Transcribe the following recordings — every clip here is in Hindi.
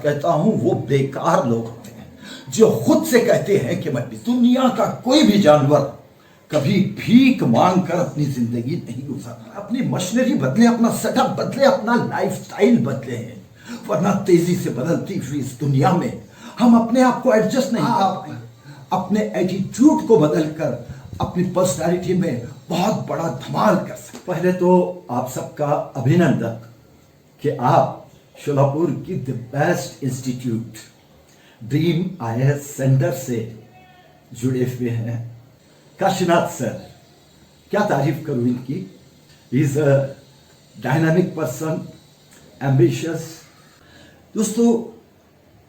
कहता हूं वो बेकार लोग होते हैं जो खुद से कहते हैं कि मैं दुनिया का कोई भी जानवर कभी भीख मांग कर अपनी जिंदगी नहीं गुजारता। अपनी मशीनरी बदले, अपना सेटअप बदले, अपना लाइफस्टाइल बदले हैं, वरना तेजी से बदलती हुई इस दुनिया में हम अपने आप को एडजस्ट नहीं कर पाएंगे। अपने एटीट्यूड को बदलकर अपनी पर्सनालिटी में बहुत बड़ा धमाल कर सकते। पहले तो आप सबका अभिनंदन कि आप शोलापुर की the best institute dream IAS centre से जुड़े हुए हैं। काशीनाथ सर, क्या तारीफ करूं इनकी। Is a dynamic person, ambitious. दोस्तों,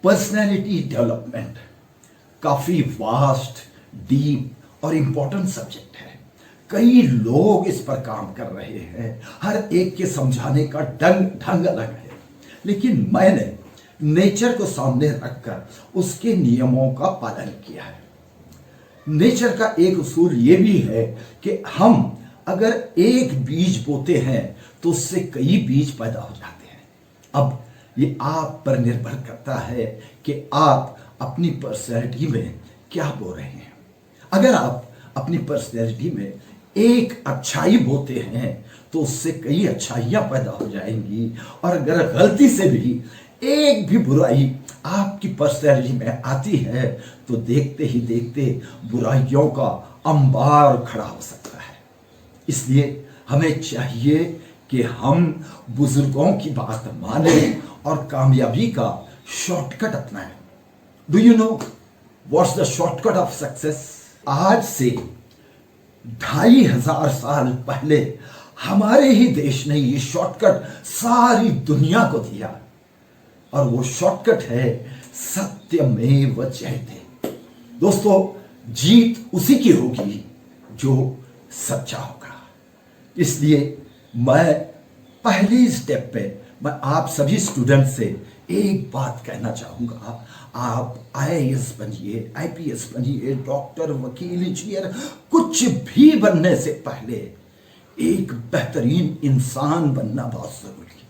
पर्सनैलिटी डेवलपमेंट काफी वास्ट, डीप और इंपॉर्टेंट सब्जेक्ट है। कई लोग इस पर काम कर रहे हैं, हर एक के समझाने का ढंग अलग है, लेकिन मैंने नेचर को सामने रखकर उसके नियमों का पालन किया है। नेचर का एक उसूल ये भी है कि हम अगर एक बीज बोते हैं तो उससे कई बीज पैदा हो जाते हैं। अब ये आप पर निर्भर करता है कि आप अपनी पर्सनैलिटी में क्या बो रहे हैं। अगर आप अपनी पर्सनैलिटी में एक अच्छाई बोते हैं तो उससे कई अच्छाइयां पैदा हो जाएंगी, और अगर गलती से भी एक भी बुराई आपकी पर्सनैलिटी में आती है तो देखते ही देखते बुराइयों का अंबार खड़ा हो सकता है। इसलिए हमें चाहिए कि हम बुजुर्गों की बात माने और कामयाबी का शॉर्टकट अपनाएं। Do you know what's the shortcut of success? आज से 2500 साल पहले हमारे ही देश ने ये शॉर्टकट सारी दुनिया को दिया, और वो शॉर्टकट है सत्यमेव जयते। दोस्तों, जीत उसी की होगी जो सच्चा होगा। इसलिए मैं पहले स्टेप पे मैं आप सभी स्टूडेंट से एक बात कहना चाहूंगा। आप IAS बनिए, IPS बनिए, डॉक्टर, वकील, इंजीनियर, कुछ भी बनने से पहले एक बेहतरीन इंसान बनना बहुत जरूरी है।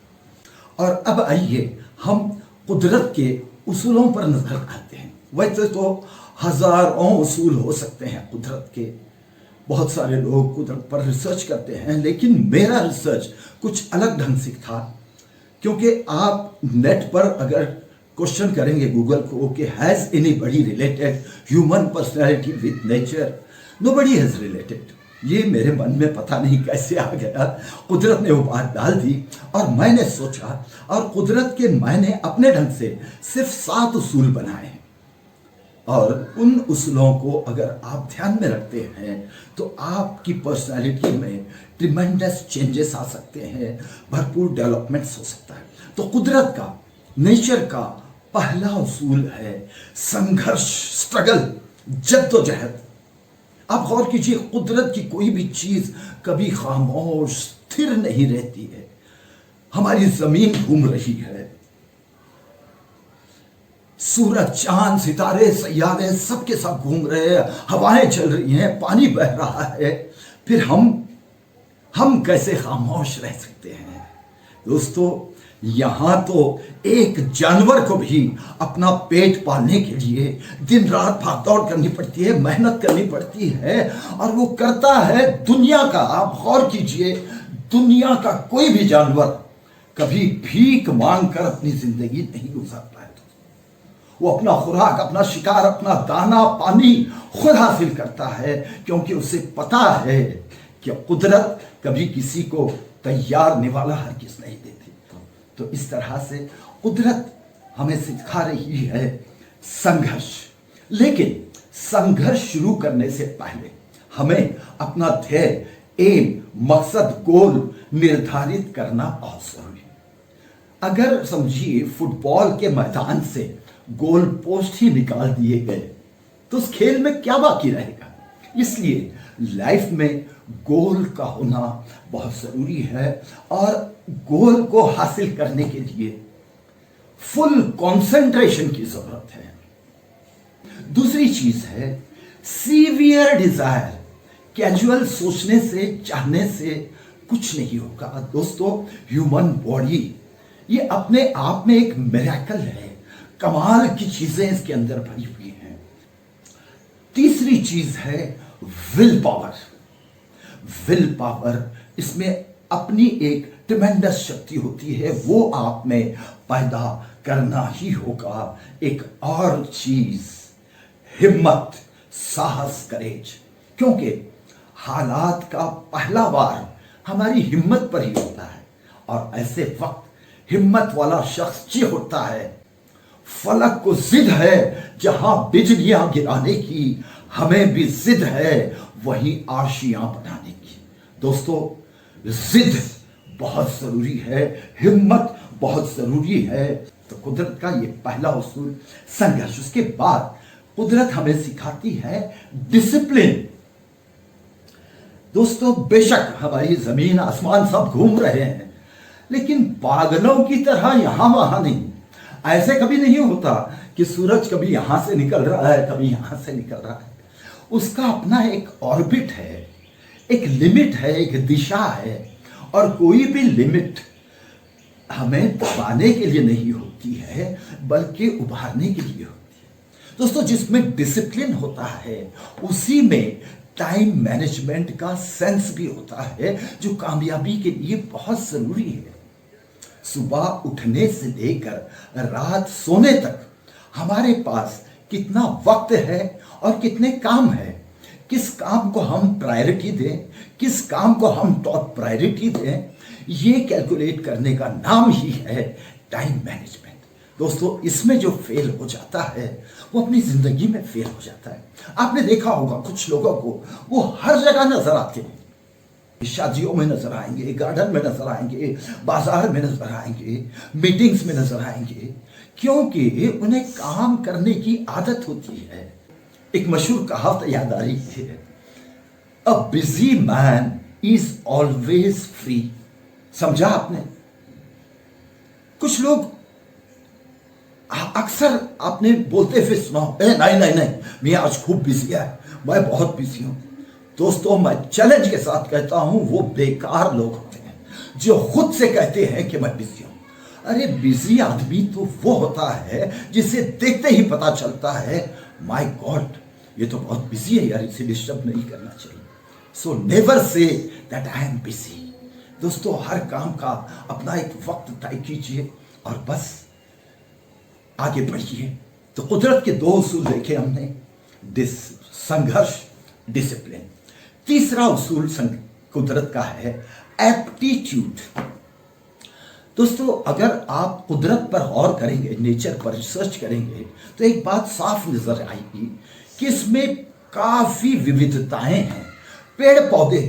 और अब आइए हम कुदरत के उसूलों पर नजर डालते हैं। वैसे तो हजारों उसूल हो सकते हैं कुदरत के, बहुत सारे लोग कुदरत पर रिसर्च करते हैं, लेकिन मेरा रिसर्च कुछ अलग ढंग से था। क्योंकि आप नेट पर अगर क्वेश्चन करेंगे गूगल को कि has anybody related human personality with nature, nobody has related. ये मेरे मन में पता नहीं कैसे आ गया, कुदरत ने वो बात डाल दी और मैंने सोचा, और कुदरत के मैंने अपने ढंग से सिर्फ 7 उसूल बनाए हैं, और उन उसूलों को अगर आप ध्यान में रखते हैं तो आपकी पर्सनालिटी में ट्रिमेंडस चेंजेस आ सकते हैं, भरपूर डेवलपमेंट्स हो सकता है। तो कुदरत का, नेचर का पहला उसूल है संघर्ष, स्ट्रगल, जद्दोजहद। आप गौर कीजिए, कुदरत की कोई भी चीज कभी खामोश स्थिर नहीं रहती है। हमारी जमीन घूम रही है, सूरज, चांद, सितारे, सैयारे सबके सब घूम रहे हैं, हवाएं चल रही हैं, पानी बह रहा है, फिर हम कैसे खामोश रह सकते हैं? दोस्तों, यहां तो एक जानवर को भी अपना पेट पालने के लिए दिन रात भागदौड़ करनी पड़ती है, मेहनत करनी पड़ती है, और वो करता है दुनिया का। आप गौर कीजिए, दुनिया का कोई भी जानवर कभी भीख मांग कर अपनी जिंदगी नहीं गुजारता है। वो अपना खुराक, अपना शिकार, अपना दाना पानी खुद हासिल करता है, क्योंकि उसे पता है कि कुदरत कभी किसी को तैयार निवाला हरगिज़ नहीं देती। तो इस तरह से कुदरत हमें सिखा रही है संघर्ष। लेकिन संघर्ष शुरू करने से पहले हमें अपना ध्येय, एम, मकसद, गोल निर्धारित करना बहुत जरूरी है। अगर समझिए फुटबॉल के मैदान से गोल पोस्ट ही निकाल दिए गए तो उस खेल में क्या बाकी रहेगा? इसलिए लाइफ में गोल का होना बहुत जरूरी है, और गोल को हासिल करने के लिए फुल कंसंट्रेशन की जरूरत है। दूसरी चीज है सीवियर डिजायर। कैजुअल सोचने से, चाहने से कुछ नहीं होगा। दोस्तों, ह्यूमन बॉडी ये अपने आप में एक मिरेकल है। कमाल की चीजें इसके अंदर भरी हुई हैं। तीसरी चीज है विल पावर। विल पावर, इसमें अपनी एक ट्रेमेंडस शक्ति होती है, वो आप में पैदा करना ही होगा। एक और चीज, हिम्मत, साहस, करेज, क्योंकि हालात का पहला वार हमारी हिम्मत पर ही होता है, और ऐसे वक्त हिम्मत वाला शख्स जी होता है। फलक को जिद है जहां बिजलियां गिराने की, हमें भी जिद है वहीं आशियां बनाने की। दोस्तों, जिद बहुत जरूरी है, हिम्मत बहुत जरूरी है। तो कुदरत का ये पहला उसूल संघर्ष। उसके बाद कुदरत हमें सिखाती है डिसिप्लिन। दोस्तों, बेशक हमारी जमीन आसमान सब घूम रहे हैं, लेकिन पागलों की तरह यहां वहां नहीं। ऐसे कभी नहीं होता कि सूरज कभी यहां से निकल रहा है, कभी यहां से निकल रहा है। उसका अपना एक ऑर्बिट है, एक लिमिट है, एक दिशा है, और कोई भी लिमिट हमें दबाने के लिए नहीं होती है, बल्कि उभारने के लिए होती है। दोस्तों, जिसमें डिसिप्लिन होता है उसी में टाइम मैनेजमेंट का सेंस भी होता है, जो कामयाबी के लिए बहुत जरूरी है। सुबह उठने से लेकर रात सोने तक हमारे पास कितना वक्त है और कितने काम है, किस काम को हम प्रायोरिटी दें, किस काम को हम टॉप प्रायोरिटी दें, ये कैलकुलेट करने का नाम ही है टाइम मैनेजमेंट। दोस्तों, इसमें जो फेल हो जाता है वो अपनी जिंदगी में फेल हो जाता है। आपने देखा होगा कुछ लोगों को वो हर जगह नजर आते हैं, शादियों में नजर आएंगे, गार्डन में नजर आएंगे, बाजार में नजर आएंगे, मीटिंग्स में नजर आएंगे, क्योंकि उन्हें काम करने की आदत होती है। एक मशहूर कहावत याद आ रही है, a busy man is always free. समझा आपने? कुछ लोग अक्सर आपने बोलते हुए सुना, नहीं नहीं नहीं, मैं आज खूब बिजी है, मैं बहुत बिजी हूं। दोस्तों, मैं चैलेंज के साथ कहता हूं, वो बेकार लोग होते हैं जो खुद से कहते हैं कि मैं बिजी हूं। अरे, बिजी आदमी तो वो होता है जिसे देखते ही पता चलता है, माय गॉड, ये तो बहुत बिजी है यार, इसे डिस्टर्ब नहीं करना चाहिए। So never say that I am busy. दोस्तों, हर काम का अपना एक वक्त तय कीजिए और बस आगे बढ़िए। तो कुदरत के दो उसूल देखे हमने, संघर्ष, डिसिप्लिन। तीसरा उसूल कुदरत का है एप्टीट्यूड। दोस्तों, अगर आप कुदरत पर गौर करेंगे, नेचर पर रिसर्च करेंगे, तो एक बात साफ नजर आएगी कि इसमें काफी विविधताएं हैं। पेड़ पौधे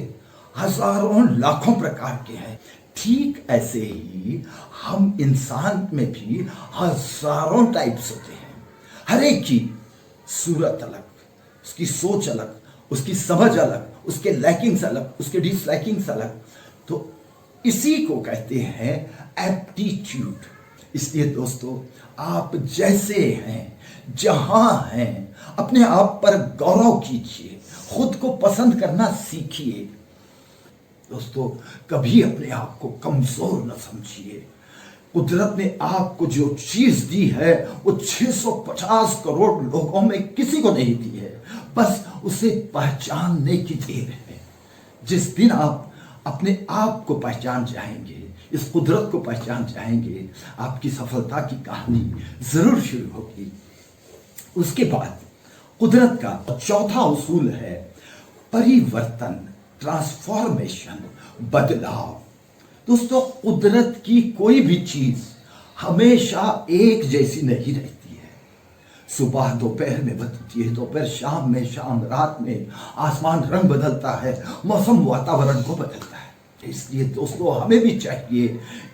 हजारों लाखों प्रकार के हैं। ठीक ऐसे ही हम इंसान में भी हजारों टाइप्स होते हैं। हर एक की सूरत अलग, उसकी सोच अलग, उसकी समझ अलग, उसके लैकिंग्स अलग, उसके डिसलैकिंग्स अलग। तो इसी को कहते हैं एप्टीट्यूड। इसलिए दोस्तों, आप जैसे हैं, जहां हैं, अपने आप पर गौरव कीजिए, खुद को पसंद करना सीखिए। दोस्तों, कभी अपने आप को कमजोर न समझिए। कुदरत ने आपको जो चीज दी है वो 650 करोड़ लोगों में किसी को नहीं दी है, बस उसे पहचानने की देर है। जिस दिन आप अपने आप को पहचान जाएंगे, इस कुदरत को पहचान जाएंगे, आपकी सफलता की कहानी जरूर शुरू होगी। उसके बाद कुदरत का चौथा उसूल है परिवर्तन, ट्रांसफॉर्मेशन, बदलाव। दोस्तों, कुदरत की कोई भी चीज हमेशा एक जैसी नहीं रहती है। सुबह दोपहर में बदलती है, दोपहर शाम में, शाम रात में, आसमान रंग बदलता है, मौसम वातावरण को बदलता है। इसलिए दोस्तों, हमें भी चाहिए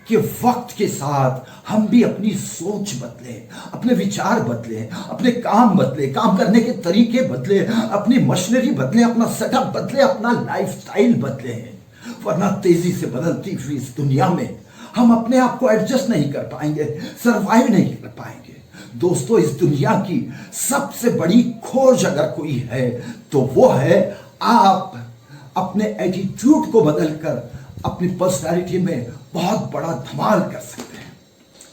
कि वक्त के साथ हम भी अपनी सोच बदलें, अपने विचार बदलें, अपने काम बदलें, काम करने के तरीके बदलें, अपनी मशीनरी बदलें, अपना सेटअप बदलें, अपना लाइफस्टाइल बदलें। वरना तेजी से बदलती हुई इस दुनिया में हम अपने आप को एडजस्ट नहीं कर पाएंगे, सरवाइव नहीं कर पाएंगे। दोस्तों, इस दुनिया की सबसे बड़ी खोज अगर कोई है तो वो है आप अपने एटीट्यूड को बदलकर अपनी पर्सनालिटी में बहुत बड़ा धमाल कर सकते हैं।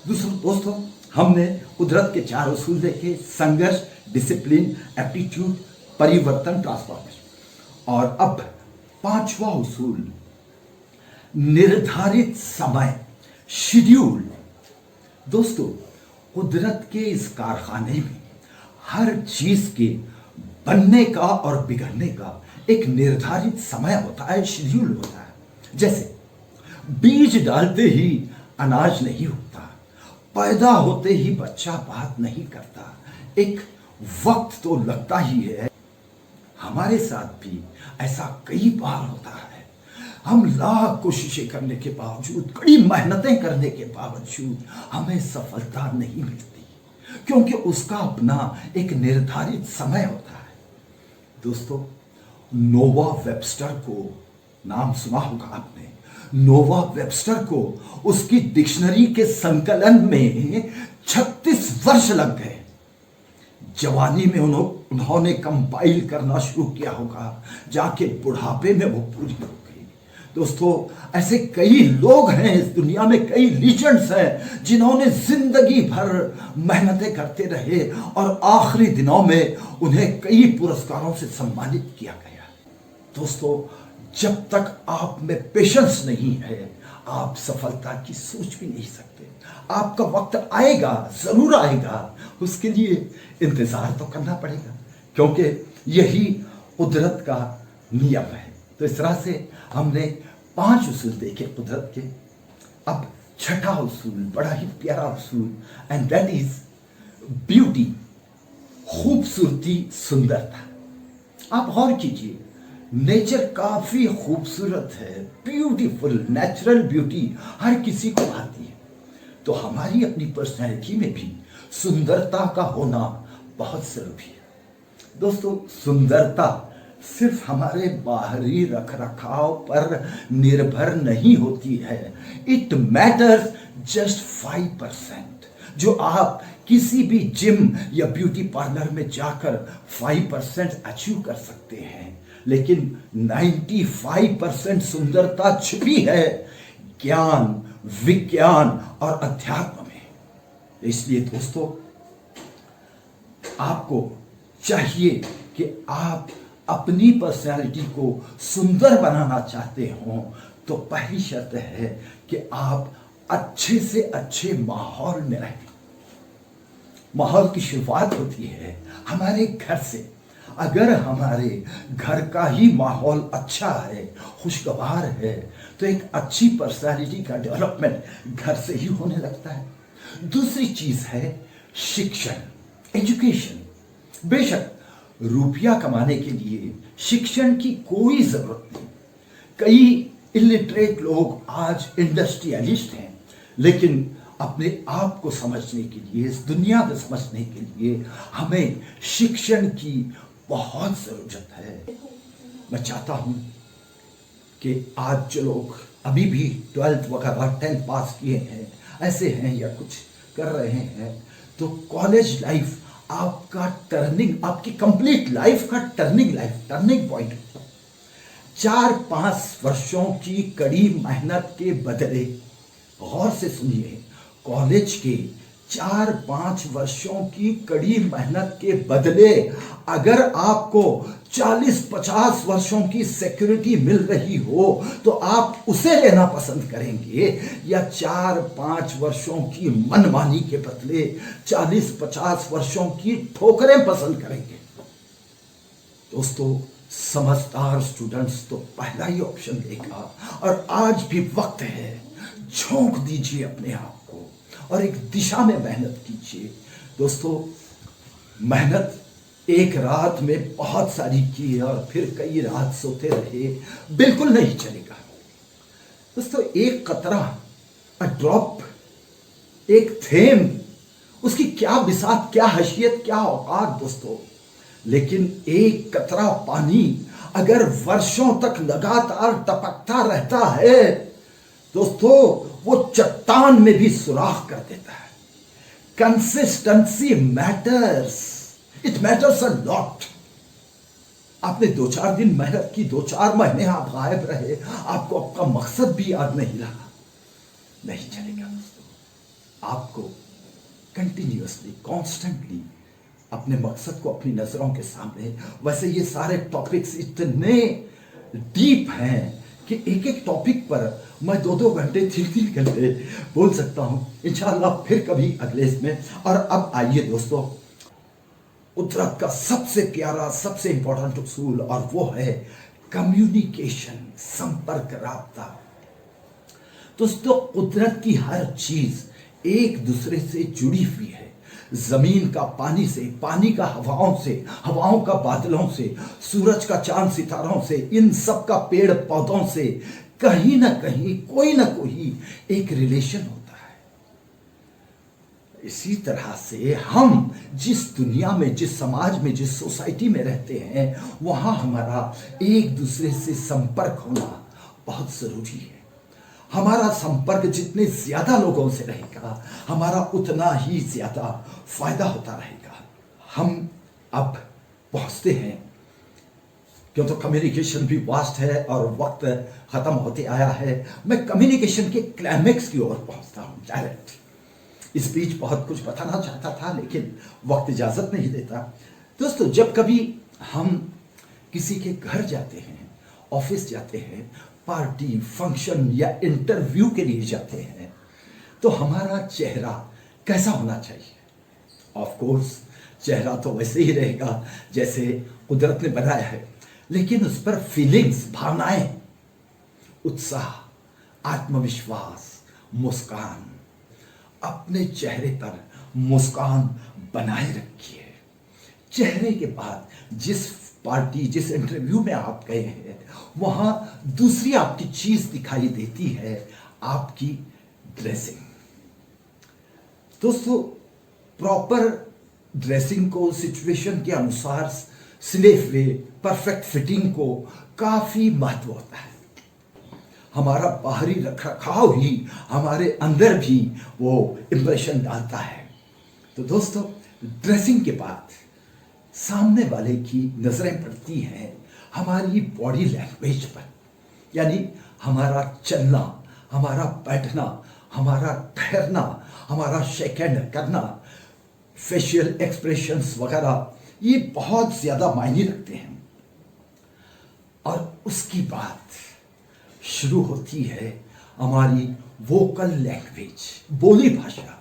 दोस्तों, हमने कुदरत के 4 उसूल देखे, संघर्ष, डिसिप्लिन, एप्टीट्यूड, परिवर्तन, ट्रांसफॉर्मेशन। और अब 5वां उसूल, निर्धारित समय, शेड्यूल। दोस्तों, कुदरत के इस कारखाने में हर चीज के बनने का और बिगड़ने का एक निर्धारित समय होता है, शेड्यूल होता है। जैसे बीज डालते ही अनाज नहीं उगता, पैदा होते ही बच्चा बात नहीं करता, एक वक्त तो लगता ही है। हमारे साथ भी ऐसा कई बार होता है। हम लाख कोशिशें करने के बावजूद, कड़ी मेहनतें करने के बावजूद हमें सफलता नहीं मिलती, क्योंकि उसका अपना एक निर्धारित समय होता है। दोस्तों, नोवा वेबस्टर को नाम सुना होगा आपने। नोवा वेबस्टर को उसकी डिक्शनरी के संकलन में 36 वर्ष लग गए। जवानी में उन्होंने कंपाइल करना शुरू किया होगा, जाके बुढ़ापे में वो पूरी हो गई। दोस्तों, ऐसे कई लोग हैं इस दुनिया में, कई लीजेंड्स हैं जिन्होंने जिंदगी भर मेहनतें करते रहे और आखिरी दिनों में उन्हें कई पुरस्कारों से सम्मानित किया गया। दोस्तों, जब तक आप में पेशेंस नहीं है, आप सफलता की सोच भी नहीं सकते। आपका वक्त आएगा, जरूर आएगा, उसके लिए इंतजार तो करना पड़ेगा, क्योंकि यही कुदरत का नियम है। तो इस तरह से हमने 5 उसूल देखे कुदरत के। अब 6ठा उसूल, बड़ा ही प्यारा उसूल, एंड दैट इज ब्यूटी, खूबसूरती, सुंदरता। आप गौर कीजिए, नेचर काफी खूबसूरत है, ब्यूटीफुल, नेचुरल ब्यूटी हर किसी को आती है। तो हमारी अपनी पर्सनैलिटी में भी सुंदरता का होना बहुत जरूरी है। दोस्तों, सुंदरता सिर्फ हमारे बाहरी रखरखाव पर निर्भर नहीं होती है। It matters just 5%। जो आप किसी भी जिम या ब्यूटी पार्लर में जाकर 5% अचीव कर सकते हैं, लेकिन 95% सुंदरता छिपी है ज्ञान, विज्ञान और अध्यात्म में। इसलिए दोस्तों, आपको चाहिए कि आप अपनी पर्सनालिटी को सुंदर बनाना चाहते हो, तो पहली शर्त है कि आप अच्छे से अच्छे माहौल में रहें। माहौल की शुरुआत होती है हमारे घर से। अगर हमारे घर का ही माहौल अच्छा है, खुशगवार है, तो एक अच्छी पर्सनालिटी का डेवलपमेंट घर से ही होने लगता है। दूसरी चीज है शिक्षण, एजुकेशन। बेशक रुपया कमाने के लिए शिक्षण की कोई जरूरत नहीं। कई इलिटरेट लोग आज इंडस्ट्रियलिस्ट हैं, लेकिन अपने आप को समझने के लिए, इस दुनिया को समझने के लिए हमें शिक्षण की बहुत जरूरत है। मैं चाहता हूं कि आज जो लोग अभी भी 12th वगैरह 10th पास किए हैं, ऐसे हैं या कुछ कर रहे हैं, तो कॉलेज लाइफ आपका टर्निंग, आपकी कंप्लीट लाइफ का टर्निंग पॉइंट। 4-5 वर्षों की कड़ी मेहनत के बदले, गौर से सुनिए, कॉलेज के 4-5 वर्षों की कड़ी मेहनत के बदले अगर आपको 40-50 वर्षों की सिक्योरिटी मिल रही हो, तो आप उसे लेना पसंद करेंगे या 4-5 वर्षों की मनमानी के बदले 40-50 वर्षों की ठोकरें पसंद करेंगे? दोस्तों, समझदार स्टूडेंट्स तो पहला ही ऑप्शन देगा। और आज भी वक्त है, झोंक दीजिए अपने आप को और एक दिशा में मेहनत कीजिए। दोस्तों, मेहनत एक रात में बहुत सारी की और फिर कई रात सोते रहे, बिल्कुल नहीं चलेगा। दोस्तों, एक कतरा, अ ड्रॉप, एक थेम, उसकी क्या बिसात, क्या हैसियत, क्या औकात दोस्तों। लेकिन एक कतरा पानी अगर वर्षों तक लगातार टपकता रहता है दोस्तों, वो चट्टान में भी सुराख कर देता है। Consistency matters, it matters a lot. आपने 2-4 दिन मेहनत की, 2-4 महीने आप गायब रहे, आपको आपका मकसद भी याद नहीं रहा, नहीं चलेगा दोस्तों। आपको कंटिन्यूअसली कॉन्स्टेंटली अपने मकसद को अपनी नजरों के सामने। वैसे ये सारे टॉपिक्स इतने डीप हैं कि एक एक टॉपिक पर मैं 2-2 घंटे 3-3 घंटे बोल सकता हूं। इंशाअल्लाह फिर कभी अगले इसमें। और अब आइए दोस्तों, कुदरत का सबसे प्यारा सबसे इंपॉर्टेंट उसूल, और वो है कम्युनिकेशन, संपर्क, राब्ता। दोस्तों कुदरत की हर चीज एक दूसरे से जुड़ी हुई है। जमीन का पानी से, पानी का हवाओं से, हवाओं का बादलों से, सूरज का चांद सितारों से, इन सब का पेड़ पौधों से कहीं ना कहीं कोई ना कोई एक रिलेशन होता है। इसी तरह से हम जिस दुनिया में, जिस समाज में, जिस सोसाइटी में रहते हैं, वहां हमारा एक दूसरे से संपर्क होना बहुत जरूरी है। हमारा संपर्क जितने ज्यादा लोगों से रहेगा, हमारा उतना ही ज्यादा फायदा होता रहेगा। हम अब पहुंचते हैं, क्यों तो कम्युनिकेशन भी वास्ट है और वक्त खत्म होते आया है। मैं कम्युनिकेशन के क्लाइमेक्स की ओर पहुंचता हूं डायरेक्ट। इस बीच बहुत कुछ बताना चाहता था लेकिन वक्त इजाजत नहीं देता। दोस्तों जब कभी हम किसी के घर जाते हैं, ऑफिस जाते हैं, पार्टी, फंक्शन या इंटरव्यू के लिए जाते हैं, तो हमारा चेहरा कैसा होना चाहिए? ऑफ कोर्स चेहरा तो वैसे ही रहेगा जैसे कुदरत ने बनाया है, लेकिन उस पर फीलिंग्स, भावनाएं, उत्साह, आत्मविश्वास, मुस्कान, अपने चेहरे पर मुस्कान बनाए रखिए। चेहरे के बाद जिस पार्टी, जिस इंटरव्यू में आप गए हैं, वहां दूसरी आपकी चीज दिखाई देती है, आपकी ड्रेसिंग। दोस्तों प्रॉपर ड्रेसिंग को सिचुएशन के अनुसार सिले हुए परफेक्ट फिटिंग को काफी महत्व होता है। हमारा बाहरी रखरखाव ही हमारे अंदर भी वो इंप्रेशन डालता है। तो दोस्तों ड्रेसिंग के बाद सामने वाले की नजरें पड़ती हैं हमारी बॉडी लैंग्वेज पर, यानी हमारा चलना, हमारा बैठना, हमारा ठहरना, हमारा शेक हैंड करना, फेशियल एक्सप्रेशंस वगैरह, ये बहुत ज्यादा मायने रखते हैं। और उसकी बात शुरू होती है हमारी वोकल लैंग्वेज, बोली भाषा।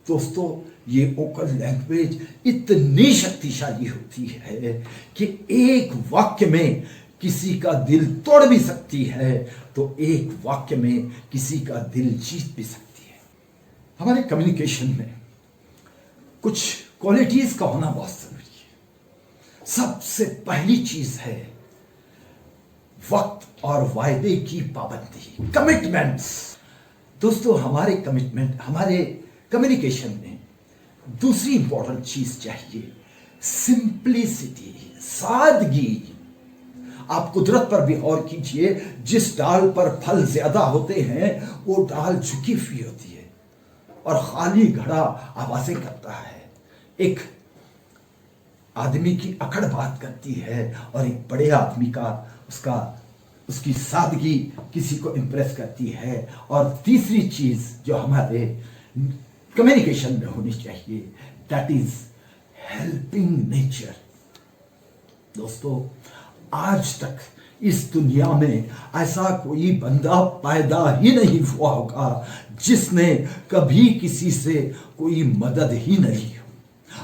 दोस्तों ये वोकल लैंग्वेज इतनी शक्तिशाली होती है कि एक वाक्य में किसी का दिल तोड़ भी सकती है, तो एक वाक्य में किसी का दिल जीत भी सकती है। हमारे कम्युनिकेशन में कुछ क्वालिटीज का होना बहुत जरूरी है। सबसे पहली चीज है वक्त और वायदे की पाबंदी, कमिटमेंट्स। दोस्तों हमारे कमिटमेंट, हमारे कम्युनिकेशन में दूसरी इंपॉर्टेंट चीज चाहिए, सिंप्लिसिटी, सादगी। आप कुदरत पर भी गौर कीजिए, जिस डाल पर फल ज्यादा होते हैं वो डाल झुकी हुई होती है और खाली घड़ा आवाजें करता है। एक आदमी की अकड़ बात करती है और एक बड़े आदमी का उसकी सादगी किसी को इंप्रेस करती है। और तीसरी चीज जो हमारे कम्युनिकेशन में होनी चाहिए, दैट इज हेल्पिंग नेचर। दोस्तों आज तक इस दुनिया में ऐसा कोई बंदा पैदा ही नहीं हुआ होगा जिसने कभी किसी से कोई मदद ही न ली हो।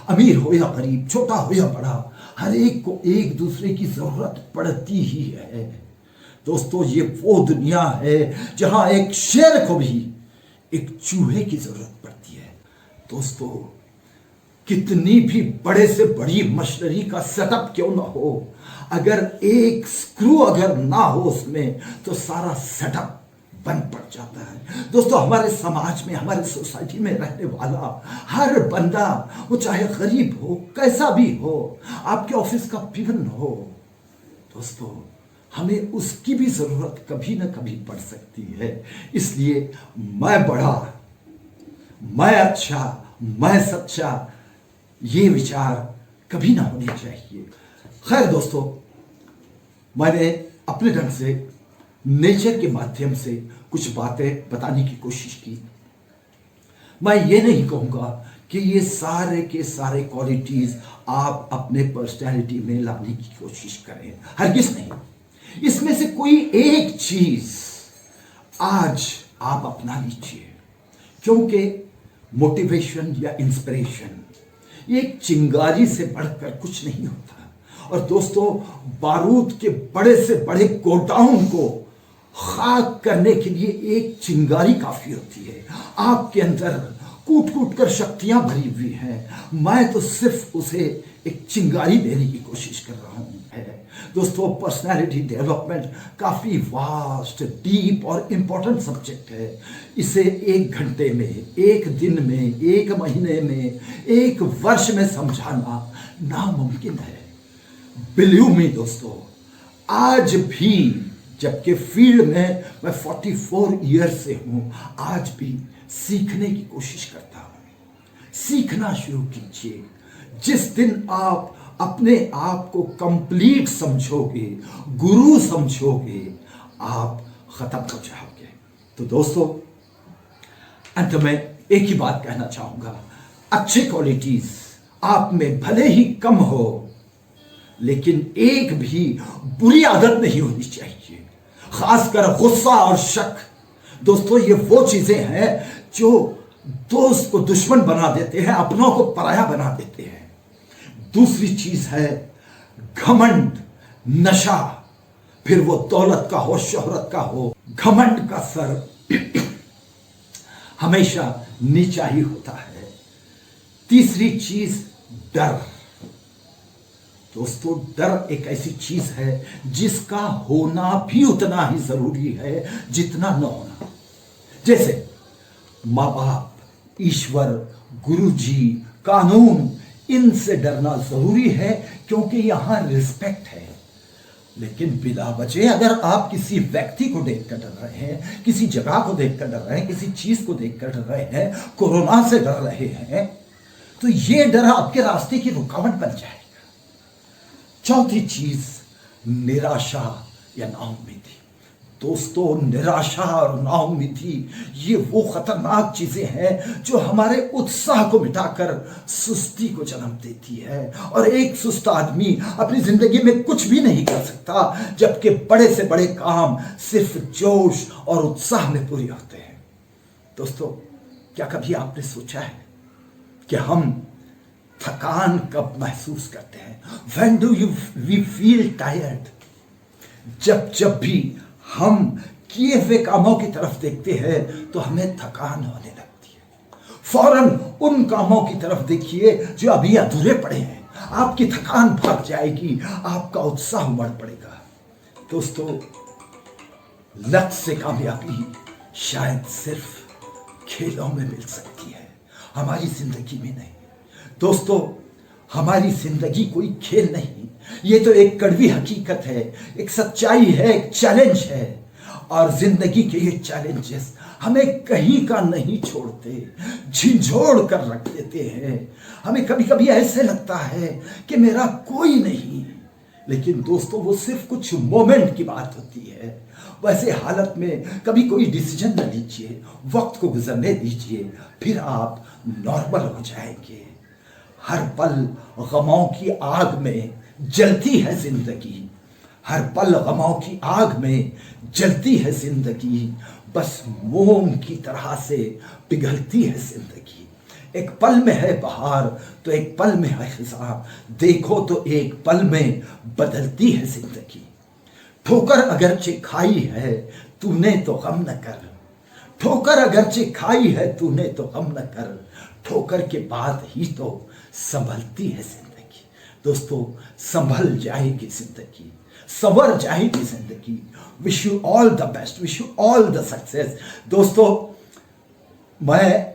अमीर हो या गरीब, छोटा हो या बड़ा, हर एक को एक दूसरे की जरूरत पड़ती ही है। दोस्तों ये वो दुनिया है जहां एक शेर को भी एक चूहे की जरूरत पड़ती है। दोस्तों कितनी भी बड़े से बड़ी मशीनरी का सेटअप क्यों ना हो, अगर एक स्क्रू अगर ना हो उसमें तो सारा सेटअप बंद पड़ जाता है। दोस्तों हमारे समाज में, हमारे सोसाइटी में रहने वाला हर बंदा, वो चाहे गरीब हो, कैसा भी हो, आपके ऑफिस का पीवन हो, दोस्तों हमें उसकी भी जरूरत कभी ना कभी पड़ सकती है। इसलिए मैं बड़ा, मैं अच्छा, मैं सच्चा, ये विचार कभी ना होने चाहिए। खैर दोस्तों, मैंने अपने ढंग से नेचर के माध्यम से कुछ बातें बताने की कोशिश की। मैं ये नहीं कहूंगा कि ये सारे के सारे क्वालिटीज आप अपने पर्सनैलिटी में लाने की कोशिश करें, हरगिज नहीं। इसमें से कोई एक चीज आज आप अपना लीजिए, क्योंकि मोटिवेशन या इंस्पिरेशन एक चिंगारी से बढ़कर कुछ नहीं होता। और दोस्तों, बारूद के बड़े से बड़े गोडाउन को खाक करने के लिए एक चिंगारी काफी होती है। आपके अंदर कूट कूट कर शक्तियां भरी हुई हैं, मैं तो सिर्फ उसे एक चिंगारी देने की कोशिश कर रहा हूं। दोस्तों, पर्सनालिटी डेवलपमेंट काफी वास्ट, डीप और इंपॉर्टेंट सब्जेक्ट है। इसे 1 घंटे में, 1 दिन में, 1 महीने में, 1 वर्ष में समझाना नामुमकिन है। बिलीव मी दोस्तों, आज भी जबकि फील्ड में मैं 44 ईयर से हूं, आज भी सीखने की कोशिश करता हूं। सीखना शुरू कीजिए। जिस दिन आप अपने आप को कंप्लीट समझोगे, गुरु समझोगे, आप खत्म हो जाओगे। तो दोस्तों, अंत में एक ही बात कहना चाहूंगा, अच्छे क्वालिटीज आप में भले ही कम हो, लेकिन एक भी बुरी आदत नहीं होनी चाहिए, खासकर गुस्सा और शक। दोस्तों, ये वो चीजें हैं जो दोस्त को दुश्मन बना देते हैं, अपनों को पराया बना देते हैं। दूसरी चीज है घमंड, नशा, फिर वो दौलत का हो, शोहरत का हो। घमंड का सर हमेशा नीचा ही होता है। तीसरी चीज डर। दोस्तों, डर एक ऐसी चीज है जिसका होना भी उतना ही जरूरी है जितना न होना। जैसे माँ बाप, ईश्वर, गुरुजी, कानून, इनसे डरना जरूरी है क्योंकि यहां रिस्पेक्ट है। लेकिन बिला वजह अगर आप किसी व्यक्ति को देखकर डर रहे हैं, किसी जगह को देखकर डर रहे हैं, किसी चीज को देखकर डर रहे हैं, कोरोना से डर रहे हैं, तो यह डर आपके रास्ते की रुकावट बन जाएगा। चौथी चीज निराशा या नाउम्मीदी। दोस्तों, निराशा और नाउम्मीदी ये वो खतरनाक चीजें हैं जो हमारे उत्साह को मिटाकर सुस्ती को जन्म देती है। और एक सुस्त आदमी अपनी जिंदगी में कुछ भी नहीं कर सकता, जबकि बड़े से बड़े काम सिर्फ जोश और उत्साह में पूरे होते हैं। दोस्तों, क्या कभी आपने सोचा है कि हम थकान कब महसूस करते हैं? When do we feel tired? जब भी हम किए हुए कामों की तरफ देखते हैं तो हमें थकान होने लगती है। फौरन उन कामों की तरफ देखिए जो अभी अधूरे पड़े हैं, आपकी थकान भाग जाएगी, आपका उत्साह बढ़ पड़ेगा। दोस्तों, लक्ष्य से कामयाबी शायद सिर्फ खेलों में मिल सकती है, हमारी जिंदगी में नहीं। दोस्तों, हमारी जिंदगी कोई खेल नहीं, ये तो एक कड़वी हकीकत है, एक सच्चाई है, एक चैलेंज है। और जिंदगी के ये चैलेंजेस हमें कहीं का नहीं छोड़ते, झिझोड़ कर रख देते हैं। हमें कभी कभी ऐसे लगता है कि मेरा कोई नहीं, लेकिन दोस्तों, वो सिर्फ कुछ मोमेंट की बात होती है। वैसे हालत में कभी कोई डिसीजन न लीजिए, वक्त को गुजरने दीजिए, फिर आप नॉर्मल हो जाएंगे। हर पल गमों की आग में जलती है जिंदगी, हर पल गमों की आग में जलती है जिंदगी, बस मोम की तरह से पिघलती है जिंदगी। एक पल में है बहार तो एक पल में है खिज़ां, देखो तो एक पल में बदलती है जिंदगी। ठोकर अगरचे खाई है तूने तो गम न कर, ठोकर अगरचे खाई है तूने तो गम न कर, ठोकर के बाद ही तो संभलती है जिंदगी। दोस्तों, संभल जाएगी जिंदगी, संवर जाएगी जिंदगी। Wish you all the best, wish you all the success. दोस्तों, मैं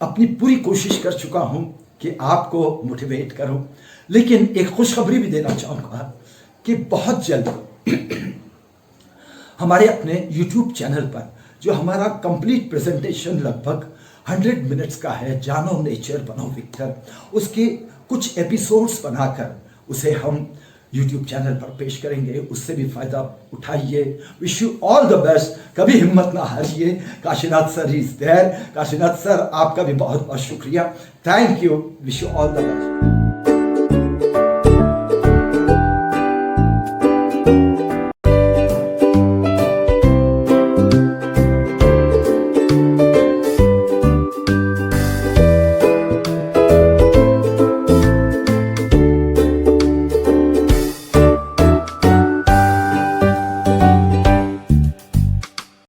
अपनी पूरी कोशिश कर चुका हूं कि आपको मोटिवेट करूं, लेकिन एक खुशखबरी भी देना चाहूंगा कि बहुत जल्द हमारे अपने YouTube चैनल पर जो हमारा कंप्लीट प्रेजेंटेशन लगभग 100 मिनट्स का है, जानो नेचर बनो विक्टर, उसके कुछ एपिसोड्स बनाकर उसे हम यूट्यूब चैनल पर पेश करेंगे, उससे भी फायदा उठाइए। Wish you all the best, कभी हिम्मत ना हारिए। Kashinath sir is there. Kashinath sir आपका भी बहुत बहुत शुक्रिया, thank you, wish you all the best.